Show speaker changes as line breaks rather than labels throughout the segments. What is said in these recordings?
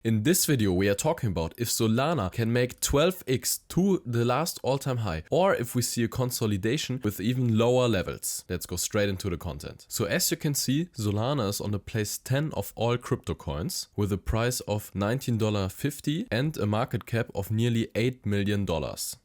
In this video we are talking about if Solana can make 12x to the last all-time high, or if we see a consolidation with even lower levels. Let's go straight into the content. So as you can see, Solana is on the place 10 of all crypto coins with a price of $19.50 and a market cap of nearly $8 million.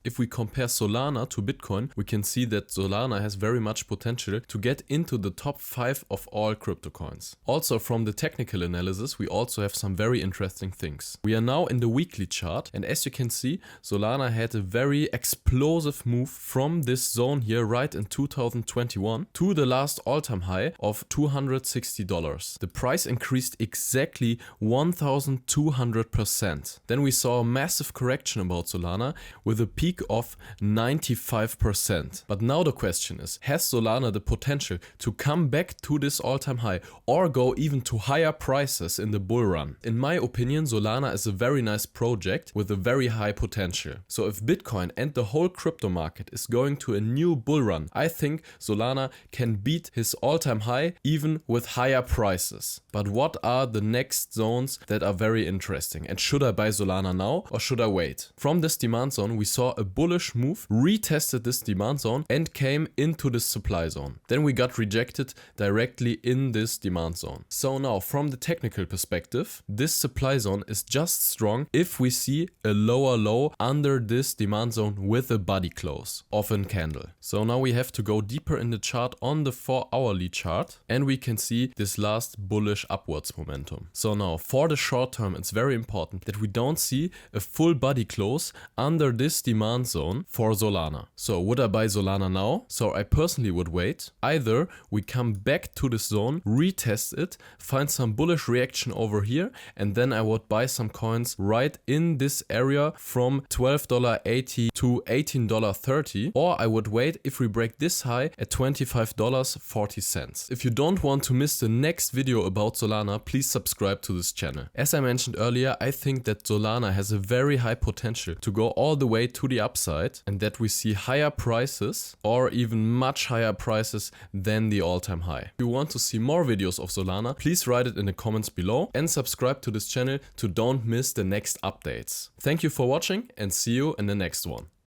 If we compare Solana to Bitcoin, we can see that Solana has very much potential to get into the top 5 of all crypto coins. Also from the technical analysis, we also have some very interesting things. We are now in the weekly chart, and as you can see, Solana had a very explosive move from this zone here right in 2021 to the last all-time high of $260. The price increased exactly 1200%. Then we saw a massive correction about Solana with a peak of 95%. But now the question is, has Solana the potential to come back to this all-time high or go even to higher prices in the bull run? In my opinion, Solana is a very nice project with a very high potential. So if Bitcoin and the whole crypto market is going to a new bull run, I think Solana can beat his all-time high even with higher prices. But what are the next zones that are very interesting? And should I buy Solana now or should I wait? From this demand zone, we saw a bullish move, retested this demand zone and came into this supply zone. Then we got rejected directly in this demand zone. So now from the technical perspective, this supply zone is just strong if we see a lower low under this demand zone with a body close of a candle. So now we have to go deeper in the chart on the 4-hourly chart, and we can see this last bullish upwards momentum. So now for the short term, it's very important that we don't see a full body close under this demand zone for Solana. So would I buy Solana now? So I personally would wait. Either we come back to this zone, retest it, find some bullish reaction over here, and then I would buy some coins right in this area from $12.80 to $18.30, or I would wait if we break this high at $25.40. If you don't want to miss the next video about Solana, please subscribe to this channel. As I mentioned earlier, I think that Solana has a very high potential to go all the way to the upside, and that we see higher prices or even much higher prices than the all-time high. If you want to see more videos of Solana, please write it in the comments below and subscribe to this channel to don't miss the next updates. Thank you for watching and see you in the next one.